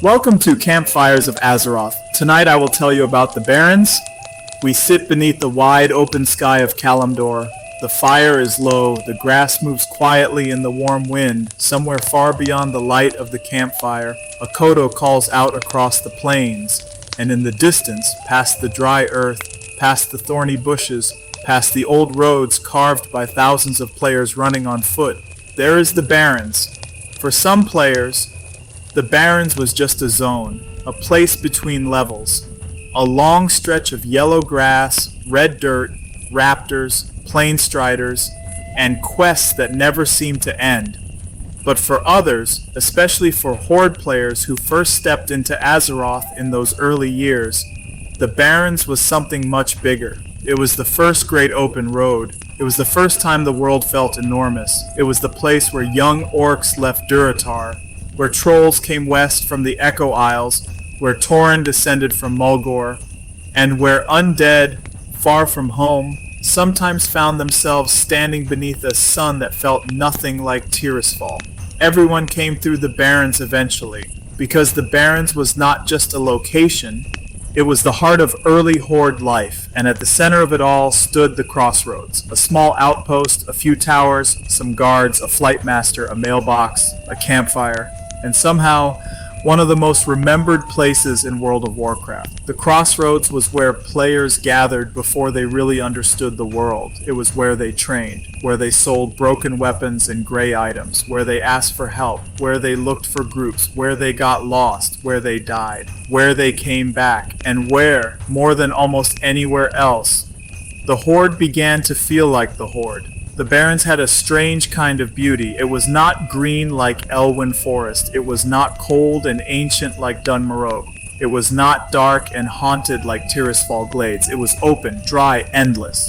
Welcome to Campfires of Azeroth. Tonight I will tell you about the Barrens. We sit beneath the wide open sky of Kalimdor. The fire is low, the grass moves quietly in the warm wind. Somewhere far beyond the light of the campfire, a kodo calls out across the plains, and in the distance, past the dry earth, past the thorny bushes, past the old roads carved by thousands of players running on foot, there is the Barrens. For some players, the Barrens was just a zone, a place between levels, a long stretch of yellow grass, red dirt, raptors, planestriders, and quests that never seemed to end. But for others, especially for Horde players who first stepped into Azeroth in those early years, the Barrens was something much bigger. It was the first great open road. It was the first time the world felt enormous. It was the place where young orcs left Durotar, where trolls came west from the Echo Isles, where Tauren descended from Mulgore, and where undead, far from home, sometimes found themselves standing beneath a sun that felt nothing like Tirisfal. Everyone came through the Barrens eventually, because the Barrens was not just a location, it was the heart of early Horde life, and at the center of it all stood the Crossroads, a small outpost, a few towers, some guards, a flight master, a mailbox, a campfire, and somehow one of the most remembered places in World of Warcraft. The Crossroads was where players gathered before they really understood the world. It was where they trained, where they sold broken weapons and gray items, where they asked for help, where they looked for groups, where they got lost, where they died, where they came back, and where, more than almost anywhere else, the Horde began to feel like the Horde. The Barrens had a strange kind of beauty. It was not green like Elwyn Forest. It was not cold and ancient like Dunmarrow. It was not dark and haunted like Tirisfal Glades. It was open, dry, endless.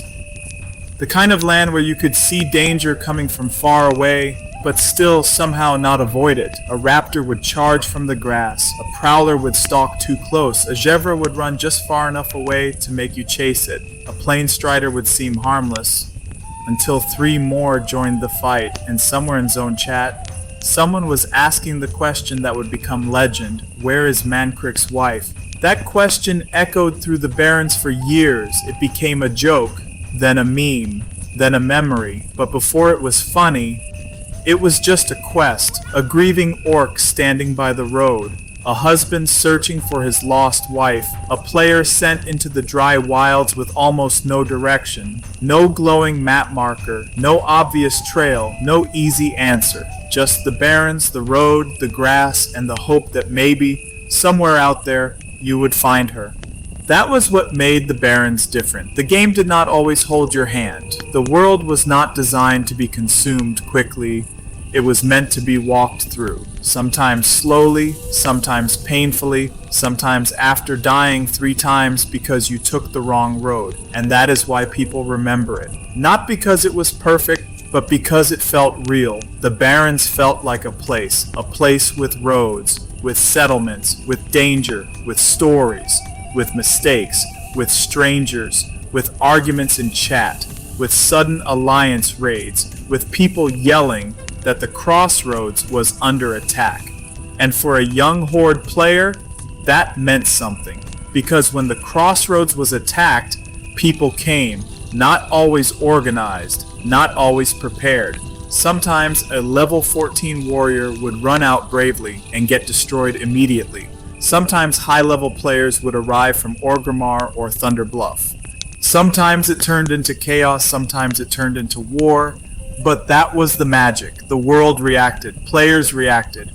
The kind of land where you could see danger coming from far away, but still somehow not avoid it. A raptor would charge from the grass. A prowler would stalk too close. A Jevra would run just far enough away to make you chase it. A planestrider would seem harmless, until three more joined the fight, and somewhere in Zone Chat, someone was asking the question that would become legend: where is Mankrik's wife? That question echoed through the Barrens for years. It became a joke, then a meme, then a memory. But before it was funny, it was just a quest, a grieving orc standing by the road, a husband searching for his lost wife, a player sent into the dry wilds with almost no direction, no glowing map marker, no obvious trail, no easy answer. Just the Barrens, the road, the grass, and the hope that maybe, somewhere out there, you would find her. That was what made the Barrens different. The game did not always hold your hand. The world was not designed to be consumed quickly. It was meant to be walked through, sometimes slowly, sometimes painfully, sometimes after dying 3 times because you took the wrong road. And that is why people remember it. Not because it was perfect, but because it felt real. The Barrens felt like a place with roads, with settlements, with danger, with stories, with mistakes, with strangers, with arguments in chat, with sudden alliance raids, with people yelling that the Crossroads was under attack. And for a young Horde player, that meant something. Because when the Crossroads was attacked, people came, not always organized, not always prepared. Sometimes a level 14 warrior would run out bravely and get destroyed immediately. Sometimes high-level players would arrive from Orgrimmar or Thunder Bluff. Sometimes it turned into chaos, sometimes it turned into war. But that was the magic. The world reacted. Players reacted.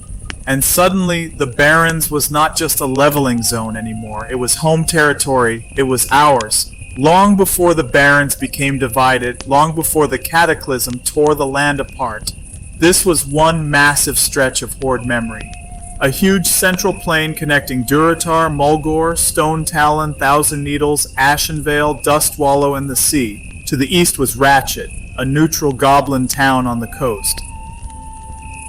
And suddenly, the Barrens was not just a leveling zone anymore. It was home territory. It was ours. Long before the Barrens became divided, long before the Cataclysm tore the land apart, this was one massive stretch of Horde memory. A huge central plain connecting Durotar, Mulgore, Stone Talon, Thousand Needles, Ashenvale, Dustwallow, and the sea. To the east was Ratchet, a neutral goblin town on the coast.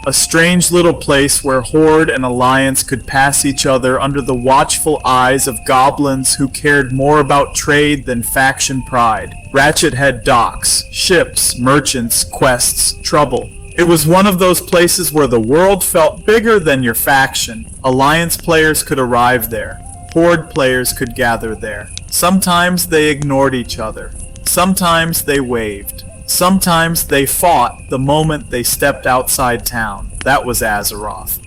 A strange little place where Horde and Alliance could pass each other under the watchful eyes of goblins who cared more about trade than faction pride. Ratchet had docks, ships, merchants, quests, trouble. It was one of those places where the world felt bigger than your faction. Alliance players could arrive there. Horde players could gather there. Sometimes they ignored each other. Sometimes they waved. Sometimes they fought the moment they stepped outside town. That was Azeroth.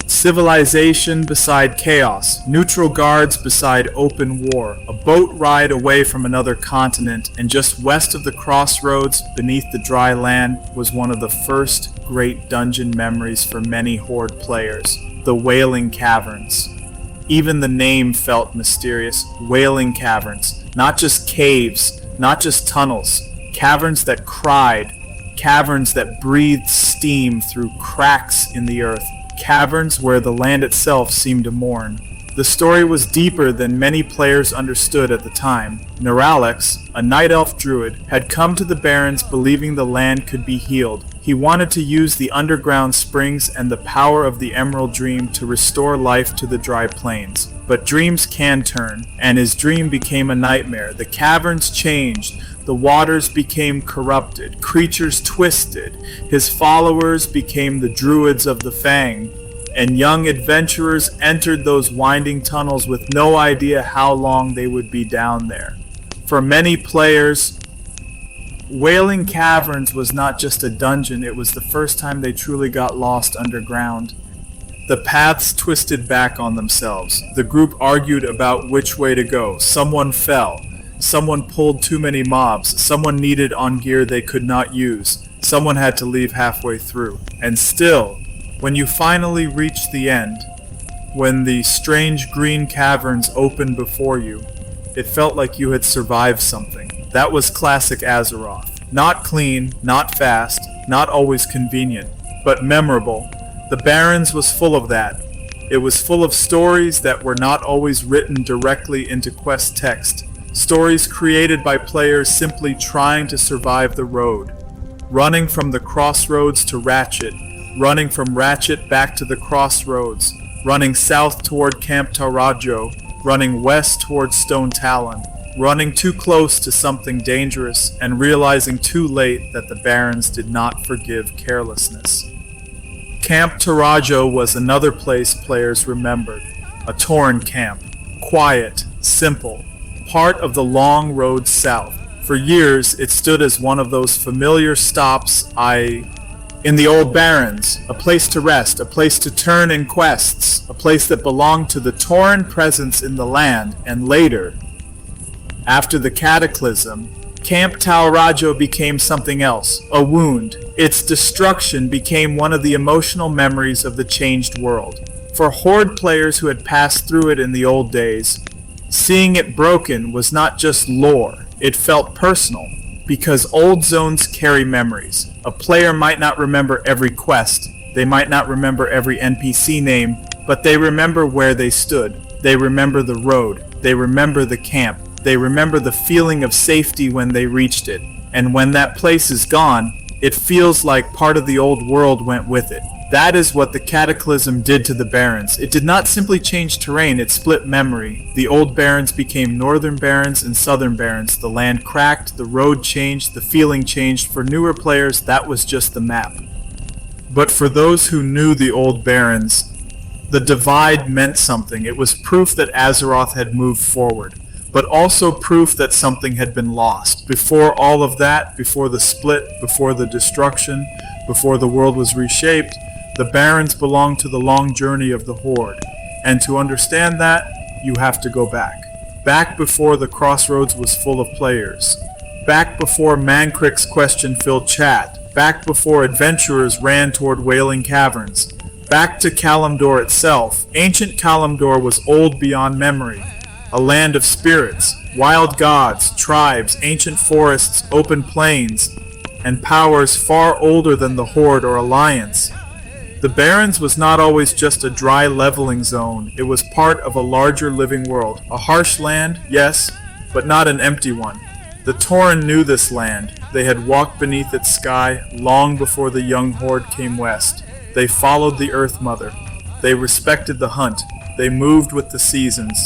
Civilization beside chaos, neutral guards beside open war, a boat ride away from another continent, and just west of the Crossroads, beneath the dry land, was one of the first great dungeon memories for many Horde players, the Wailing Caverns. Even the name felt mysterious. Wailing Caverns. Not just caves, not just tunnels. Caverns that cried. Caverns that breathed steam through cracks in the earth. Caverns where the land itself seemed to mourn. The story was deeper than many players understood at the time. Neuralix, a night elf druid, had come to the Barrens believing the land could be healed. He wanted to use the underground springs and the power of the Emerald Dream to restore life to the dry plains. But dreams can turn, and his dream became a nightmare. The caverns changed. The waters became corrupted. Creatures twisted. His followers became the druids of the Fang. And young adventurers entered those winding tunnels with no idea how long they would be down there. For many players, Wailing Caverns was not just a dungeon, it was the first time they truly got lost underground. The paths twisted back on themselves. The group argued about which way to go. Someone fell. Someone pulled too many mobs. Someone needed on gear they could not use. Someone had to leave halfway through. And still, when you finally reached the end, when the strange green caverns opened before you, it felt like you had survived something. That was classic Azeroth. Not clean, not fast, not always convenient, but memorable. The Barrens was full of that. It was full of stories that were not always written directly into quest text. Stories created by players simply trying to survive the road. Running from the Crossroads to Ratchet. Running from Ratchet back to the Crossroads. Running south toward Camp Taurajo. Running west toward Stone Talon. Running too close to something dangerous and realizing too late that the Barrens did not forgive carelessness. Camp Taurajo was another place players remembered. A Tauren camp. Quiet, simple, part of the long road south. For years, it stood as one of those familiar stops in the old Barrens, a place to rest, a place to turn in quests, a place that belonged to the Tauren presence in the land, and later, after the Cataclysm, Camp Taurajo became something else, a wound. Its destruction became one of the emotional memories of the changed world. For Horde players who had passed through it in the old days, seeing it broken was not just lore, it felt personal, because old zones carry memories. A player might not remember every quest, they might not remember every NPC name, but they remember where they stood. They remember the road, they remember the camp, they remember the feeling of safety when they reached it. And when that place is gone, it feels like part of the old world went with it. That is what the Cataclysm did to the Barrens. It did not simply change terrain, it split memory. The old Barrens became northern Barrens and southern Barrens. The land cracked, the road changed, the feeling changed. For newer players, that was just the map. But for those who knew the old Barrens, the divide meant something. It was proof that Azeroth had moved forward, but also proof that something had been lost. Before all of that, before the split, before the destruction, before the world was reshaped, the Barrens belonged to the long journey of the Horde. And to understand that, you have to go back. Back before the Crossroads was full of players. Back before Mankrik's question-filled chat. Back before adventurers ran toward Wailing Caverns. Back to Kalimdor itself. Ancient Kalimdor was old beyond memory. A land of spirits, wild gods, tribes, ancient forests, open plains, and powers far older than the Horde or Alliance. The Barrens was not always just a dry leveling zone. It was part of a larger living world. A harsh land, yes, but not an empty one. The Tauren knew this land. They had walked beneath its sky long before the young Horde came west. They followed the Earth Mother. They respected the hunt. They moved with the seasons.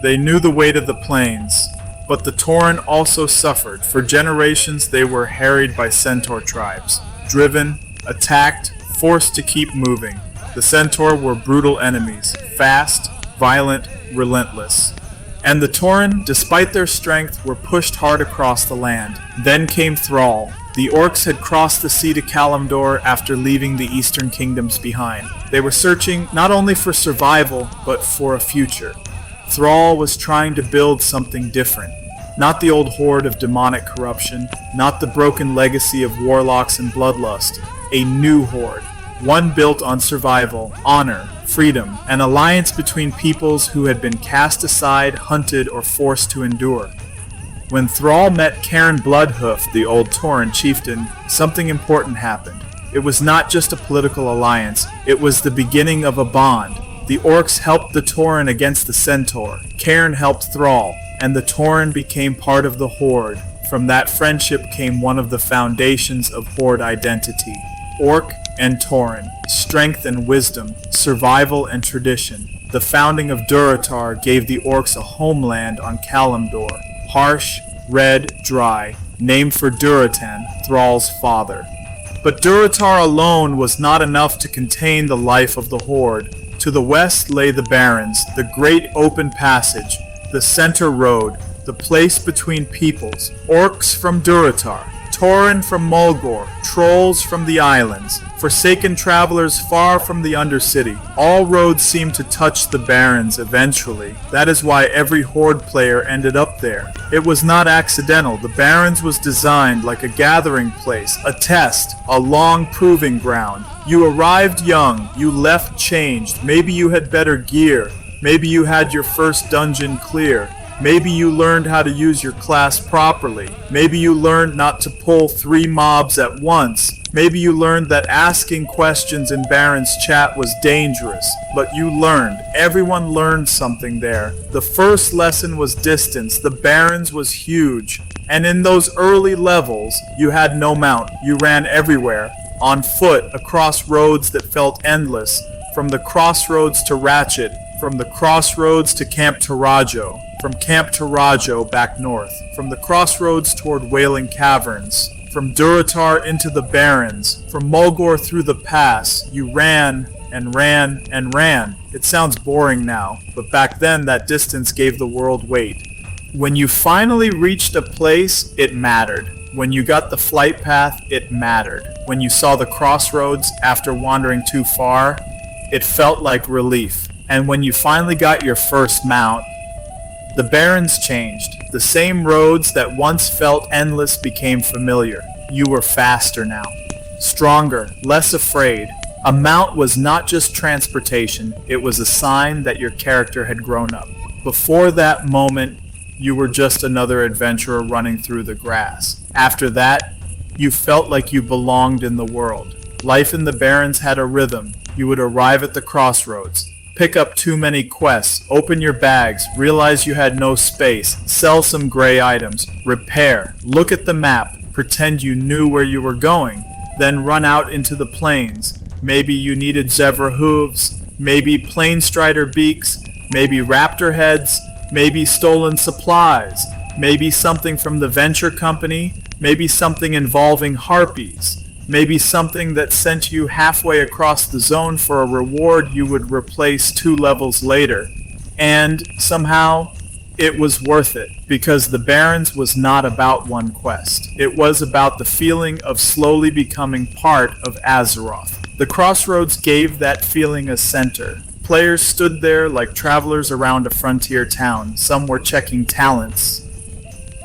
They knew the weight of the plains. But the Tauren also suffered. For generations they were harried by centaur tribes. Driven, attacked, forced to keep moving. The Centaur were brutal enemies, fast, violent, relentless. And the Tauren, despite their strength, were pushed hard across the land. Then came Thrall. The orcs had crossed the sea to Kalimdor after leaving the eastern kingdoms behind. They were searching not only for survival, but for a future. Thrall was trying to build something different. Not the old horde of demonic corruption, not the broken legacy of warlocks and bloodlust. A new horde. One built on survival, honor, freedom, an alliance between peoples who had been cast aside, hunted, or forced to endure. When Thrall met Cairn Bloodhoof, the old Tauren chieftain, something important happened. It was not just a political alliance, it was the beginning of a bond. The orcs helped the Tauren against the Centaur, Cairn helped Thrall, and the Tauren became part of the Horde. From that friendship came one of the foundations of Horde identity. Orc and Tauren, strength and wisdom, survival and tradition. The founding of Durotar gave the orcs a homeland on Kalimdor. Harsh, red, dry, named for Durotan, Thrall's father. But Durotar alone was not enough to contain the life of the Horde. To the west lay the Barrens, the great open passage, the center road, the place between peoples. Orcs from Durotar, Tauren from Mulgore, trolls from the islands, forsaken travelers far from the Undercity. All roads seemed to touch the Barrens eventually. That is why every Horde player ended up there. It was not accidental. The Barrens was designed like a gathering place, a test, a long proving ground. You arrived young, you left changed. Maybe you had better gear. Maybe you had your first dungeon clear. Maybe you learned how to use your class properly. Maybe you learned not to pull 3 mobs at once. Maybe you learned that asking questions in Barrens Chat was dangerous. But you learned. Everyone learned something there. The first lesson was distance. The Barrens was huge. And in those early levels, you had no mount. You ran everywhere. On foot, across roads that felt endless. From the Crossroads to Ratchet. From the Crossroads to Camp Taurajo. From Camp Taurajo back north. From the Crossroads toward Wailing Caverns. From Durotar into the Barrens. From Mulgore through the pass. You ran and ran and ran. It sounds boring now, but back then that distance gave the world weight. When you finally reached a place, it mattered. When you got the flight path, it mattered. When you saw the Crossroads after wandering too far, it felt like relief. And when you finally got your first mount, the Barrens changed. The same roads that once felt endless became familiar. You were faster now. Stronger, less afraid. A mount was not just transportation, it was a sign that your character had grown up. Before that moment, you were just another adventurer running through the grass. After that, you felt like you belonged in the world. Life in the Barrens had a rhythm. You would arrive at the Crossroads. Pick up too many quests, open your bags, realize you had no space, sell some gray items, repair, look at the map, pretend you knew where you were going, then run out into the plains. Maybe you needed zebra hooves, maybe planestrider beaks, maybe raptor heads, maybe stolen supplies, maybe something from the venture company, maybe something involving harpies. Maybe something that sent you halfway across the zone for a reward you would replace 2 levels later. And somehow, it was worth it, because the Barrens was not about one quest. It was about the feeling of slowly becoming part of Azeroth. The Crossroads gave that feeling a center. Players stood there like travelers around a frontier town. Some were checking talents.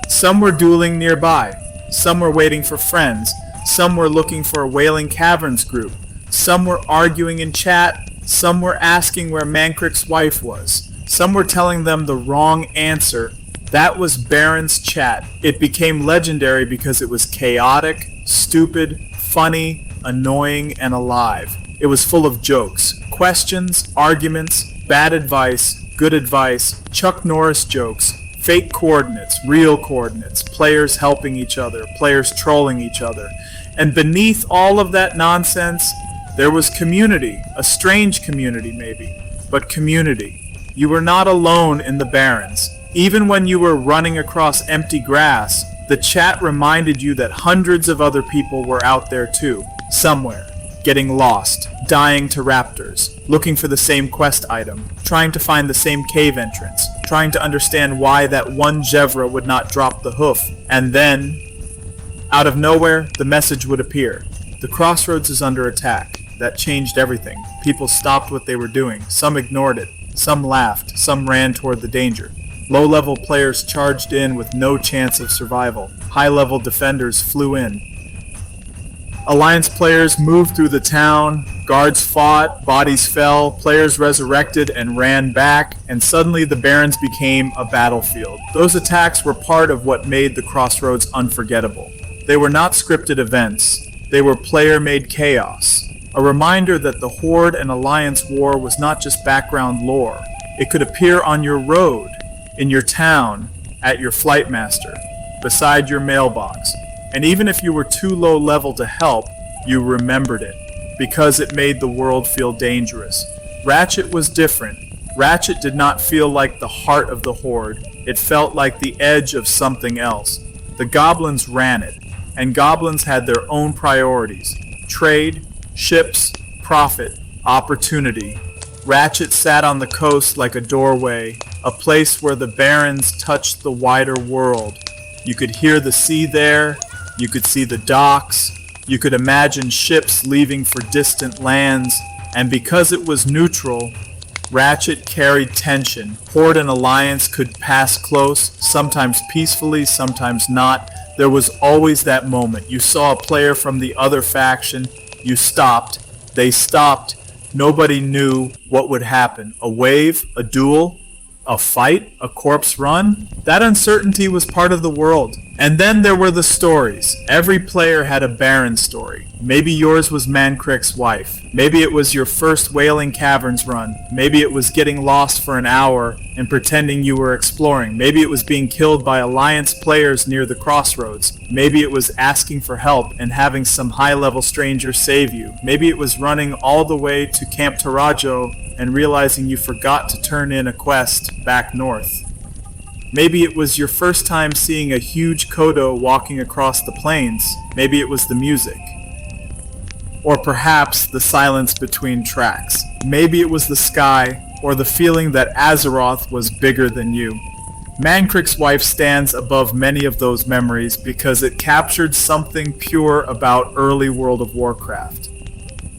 Some were dueling nearby. Some were waiting for friends. Some were looking for a Wailing Caverns group. Some were arguing in chat. Some were asking where Mankrik's wife was. Some were telling them the wrong answer. That was Barrens Chat. It became legendary because it was chaotic, stupid, funny, annoying, and alive. It was full of jokes, questions, arguments, bad advice, good advice, Chuck Norris jokes, fake coordinates, real coordinates, players helping each other, players trolling each other. And beneath all of that nonsense, there was community, a strange community maybe, but community. You were not alone in the Barrens. Even when you were running across empty grass, the chat reminded you that hundreds of other people were out there too. somewhere, getting lost, dying to raptors, looking for the same quest item, trying to find the same cave entrance, trying to understand why that one Jevra would not drop the hoof, and then, out of nowhere, the message would appear. The Crossroads is under attack. That changed everything. People stopped what they were doing. Some ignored it. Some laughed. Some ran toward the danger. Low-level players charged in with no chance of survival. High-level defenders flew in. Alliance players moved through the town. Guards fought. Bodies fell. Players resurrected and ran back. And suddenly the Barrens became a battlefield. Those attacks were part of what made the Crossroads unforgettable. They were not scripted events. They were player-made chaos. A reminder that the Horde and Alliance war was not just background lore. It could appear on your road, in your town, at your flight master, beside your mailbox. And even if you were too low level to help, you remembered it, because it made the world feel dangerous. Ratchet was different. Ratchet did not feel like the heart of the Horde. It felt like the edge of something else. The goblins ran it, and goblins had their own priorities. Trade, ships, profit, opportunity. Ratchet sat on the coast like a doorway, a place where the Barrens touched the wider world. You could hear the sea there, you could see the docks, you could imagine ships leaving for distant lands, and because it was neutral, Ratchet carried tension. Horde and Alliance could pass close, sometimes peacefully, sometimes not. There was always that moment. You saw a player from the other faction, you stopped, they stopped, nobody knew what would happen. A wave, a duel, a fight, a corpse run? That uncertainty was part of the world. And then there were the stories. Every player had a Barren story. Maybe yours was Mankrik's wife. Maybe it was your first Wailing Caverns run. Maybe it was getting lost for an hour and pretending you were exploring. Maybe it was being killed by Alliance players near the Crossroads. Maybe it was asking for help and having some high-level stranger save you. Maybe it was running all the way to Camp Taurajo and realizing you forgot to turn in a quest back north. Maybe it was your first time seeing a huge Kodo walking across the plains. Maybe it was the music. Or perhaps the silence between tracks. Maybe it was the sky, or the feeling that Azeroth was bigger than you. Mankrik's wife stands above many of those memories because it captured something pure about early World of Warcraft.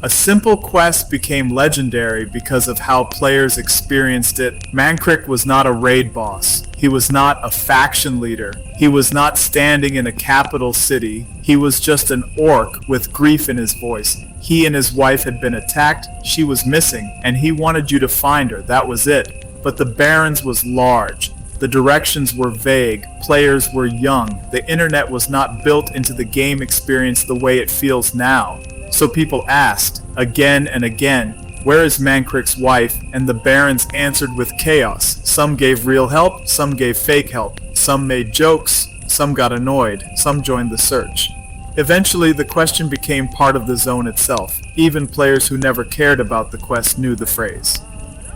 A simple quest became legendary because of how players experienced it. Mankrik was not a raid boss. He was not a faction leader. He was not standing in a capital city. He was just an orc with grief in his voice. He and his wife had been attacked, she was missing, and he wanted you to find her, that was it. But the Barrens was large. The directions were vague, players were young, the internet was not built into the game experience the way it feels now. So people asked, again and again, where is Mankrik's wife? And the Barrens answered with chaos. Some gave real help, some gave fake help. Some made jokes, some got annoyed, some joined the search. Eventually, the question became part of the zone itself. Even players who never cared about the quest knew the phrase.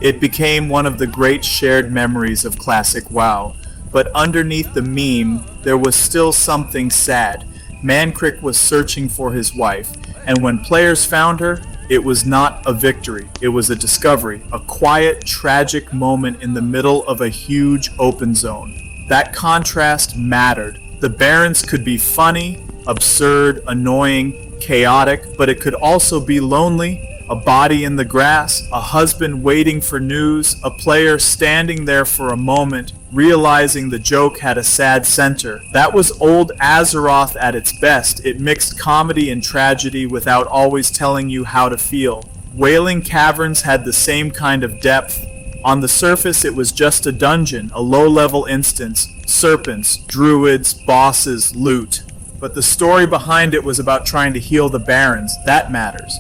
It became one of the great shared memories of classic WoW. But underneath the meme, there was still something sad. Mankrik was searching for his wife. And when players found her, it was not a victory, it was a discovery, a quiet, tragic moment in the middle of a huge open zone. That contrast mattered. The Barrens could be funny, absurd, annoying, chaotic, but it could also be lonely, a body in the grass, a husband waiting for news, a player standing there for a moment, realizing the joke had a sad center. That was old Azeroth at its best. It mixed comedy and tragedy without always telling you how to feel. Wailing Caverns had the same kind of depth. On the surface, it was just a dungeon, a low-level instance, serpents, druids, bosses, loot. But the story behind it was about trying to heal the Barrens. That matters.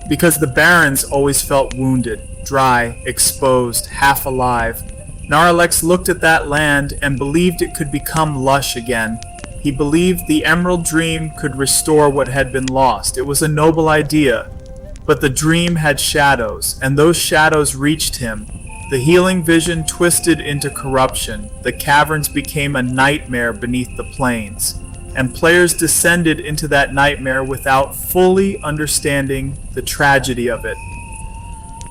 Because the Barrens always felt wounded, dry, exposed, half alive. Gnarlex looked at that land and believed it could become lush again. He believed the Emerald Dream could restore what had been lost. It was a noble idea. But the dream had shadows, and those shadows reached him. The healing vision twisted into corruption. The caverns became a nightmare beneath the plains. and players descended into that nightmare without fully understanding the tragedy of it.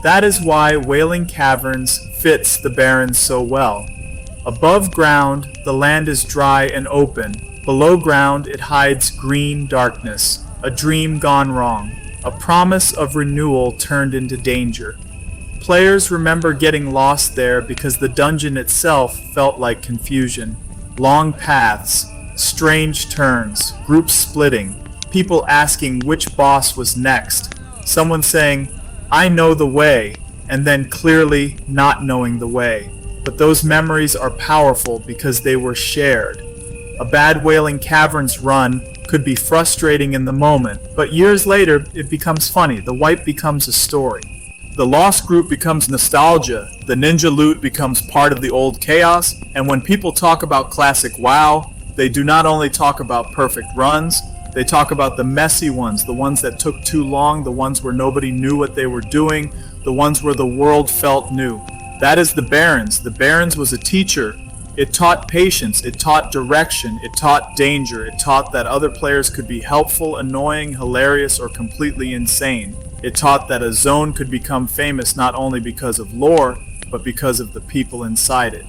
That is why Wailing Caverns fits the Barrens so well. Above ground, the land is dry and open. Below ground, it hides green darkness, a dream gone wrong, a promise of renewal turned into danger. Players remember getting lost there because the dungeon itself felt like confusion. Long paths, strange turns, groups splitting, people asking which boss was next, someone saying, "I know the way," and then clearly not knowing the way. But those memories are powerful because they were shared. A bad Wailing Caverns run could be frustrating in the moment, but years later it becomes funny. The wipe becomes a story. The lost group becomes nostalgia. The ninja loot becomes part of the old chaos. And when people talk about classic WoW, they do not only talk about perfect runs, they talk about the messy ones, the ones that took too long, the ones where nobody knew what they were doing, the ones where the world felt new. That is the Barrens. The Barrens was a teacher. It taught patience, it taught direction, it taught danger, it taught that other players could be helpful, annoying, hilarious, or completely insane. It taught that a zone could become famous not only because of lore, but because of the people inside it.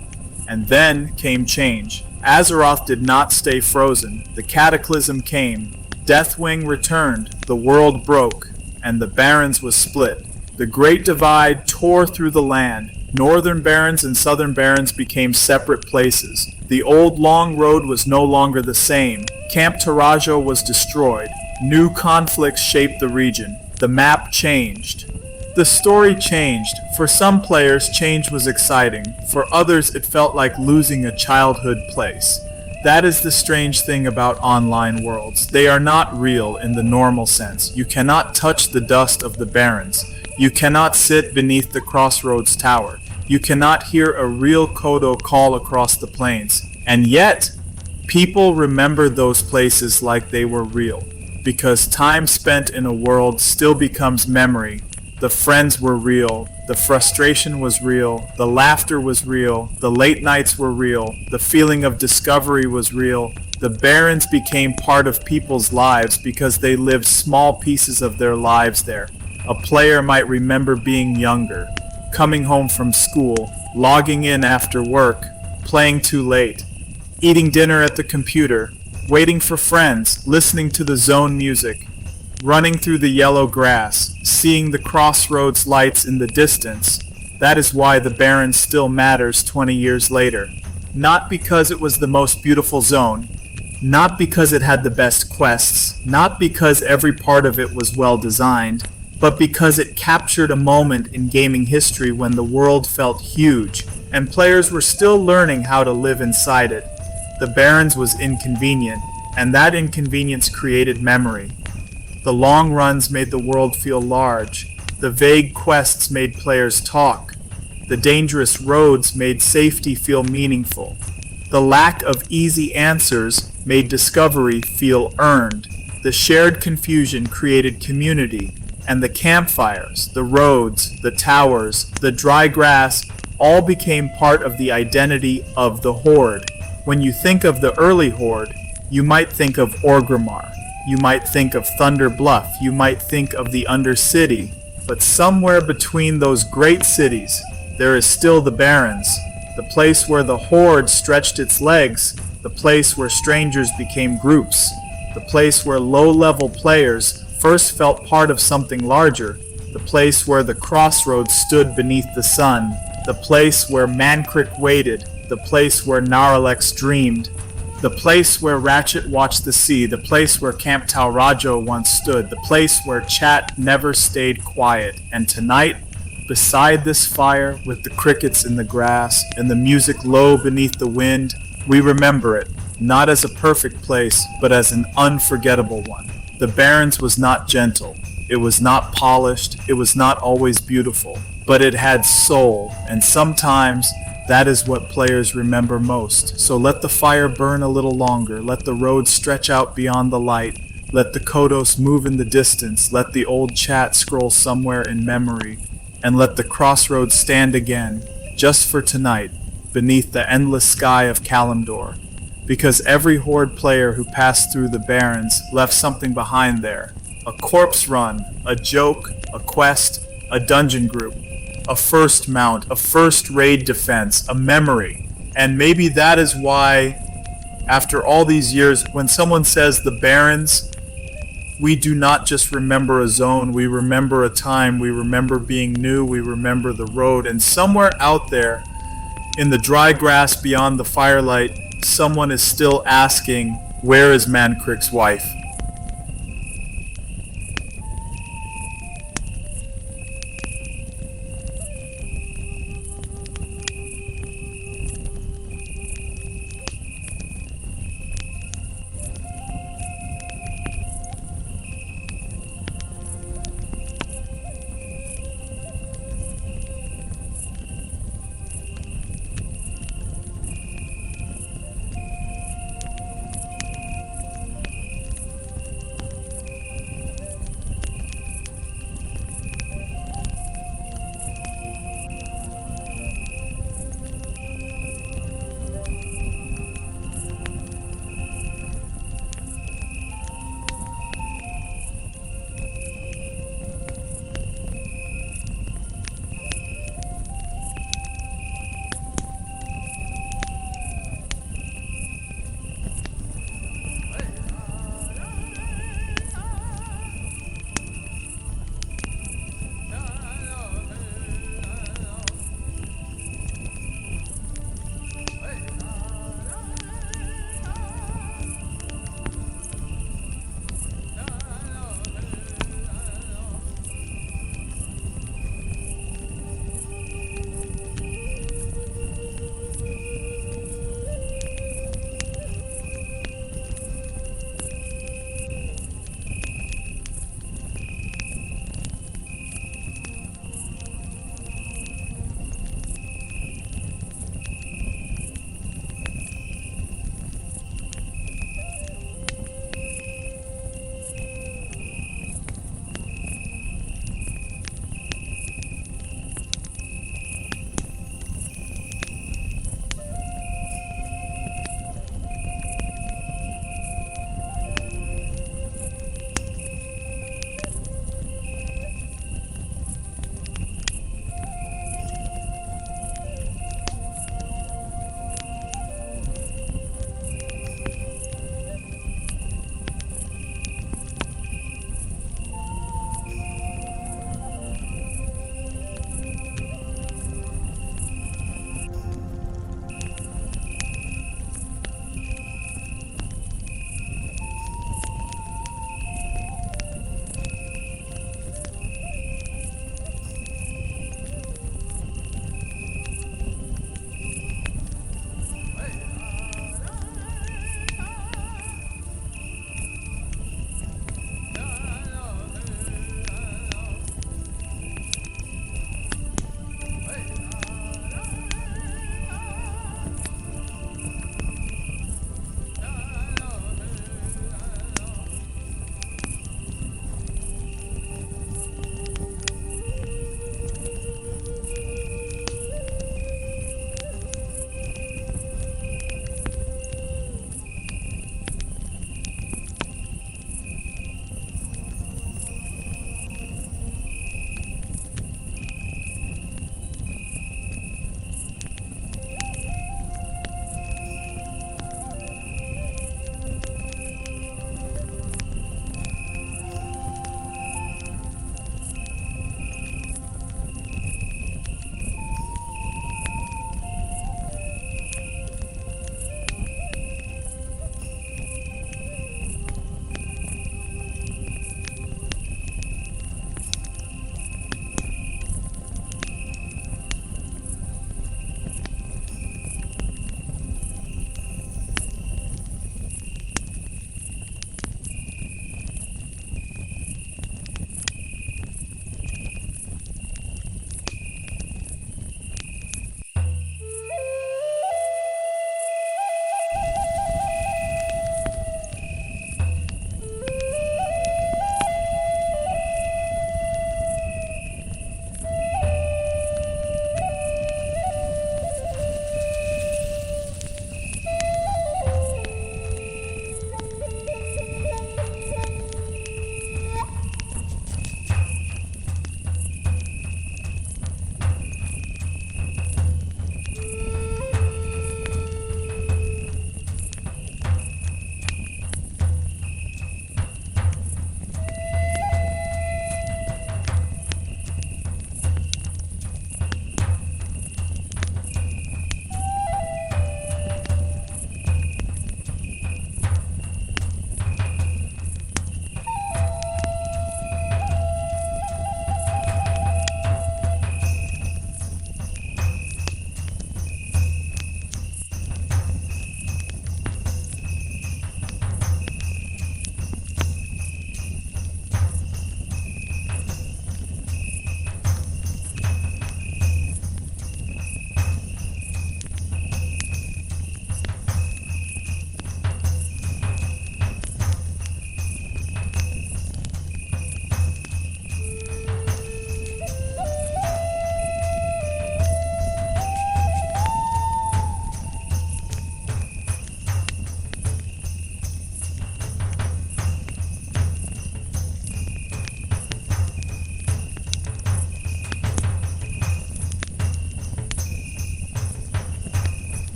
And then came change. Azeroth did not stay frozen. The cataclysm came. Deathwing returned. The world broke. And the Barrens was split. The Great Divide tore through the land. Northern Barrens and Southern Barrens became separate places. The old long road was no longer the same. Camp Taurajo was destroyed. New conflicts shaped the region. The map changed. The story changed. For some players, change was exciting. For others, it felt like losing a childhood place. That is the strange thing about online worlds. They are not real in the normal sense. You cannot touch the dust of the Barrens. You cannot sit beneath the Crossroads tower. You cannot hear a real Kodo call across the plains. And yet, people remember those places like they were real. Because time spent in a world still becomes memory. The friends were real, the frustration was real, the laughter was real, the late nights were real, the feeling of discovery was real. The Barrens became part of people's lives because they lived small pieces of their lives there. A player might remember being younger, coming home from school, logging in after work, playing too late, eating dinner at the computer, waiting for friends, listening to the zone music, running through the yellow grass, seeing the Crossroads lights in the distance. That is why the Barrens still matters 20 years later. Not because it was the most beautiful zone, not because it had the best quests, not because every part of it was well designed, but because it captured a moment in gaming history when the world felt huge, and players were still learning how to live inside it. The Barrens was inconvenient, and that inconvenience created memory. The long runs made the world feel large. The vague quests made players talk. The dangerous roads made safety feel meaningful. The lack of easy answers made discovery feel earned. The shared confusion created community, and the campfires, the roads, the towers, the dry grass all became part of the identity of the Horde. When you think of the early Horde, you might think of Orgrimmar. You might think of Thunder Bluff. You might think of the Undercity. But somewhere between those great cities, there is still the Barrens, the place where the Horde stretched its legs, the place where strangers became groups, the place where low-level players first felt part of something larger, the place where the Crossroads stood beneath the sun, the place where Mankrik waited, the place where Naralex dreamed, the place where Ratchet watched the sea, the place where Camp Taurajo once stood, the place where chat never stayed quiet. And tonight, beside this fire, with the crickets in the grass and the music low beneath the wind, we remember it, not as a perfect place, but as an unforgettable one. The Barrens was not gentle, it was not polished, it was not always beautiful, but it had soul, and sometimes that is what players remember most. So let the fire burn a little longer, let the road stretch out beyond the light, let the Kodos move in the distance, let the old chat scroll somewhere in memory, and let the Crossroads stand again, just for tonight, beneath the endless sky of Kalimdor. because every Horde player who passed through the Barrens left something behind there. A corpse run, a joke, a quest, a dungeon group, a first mount, a first raid defense, a memory. And maybe that is why, after all these years, when someone says the Barrens, we do not just remember a zone, we remember a time, we remember being new, we remember the road. And somewhere out there, in the dry grass beyond the firelight, someone is still asking, where is Mankrik's wife?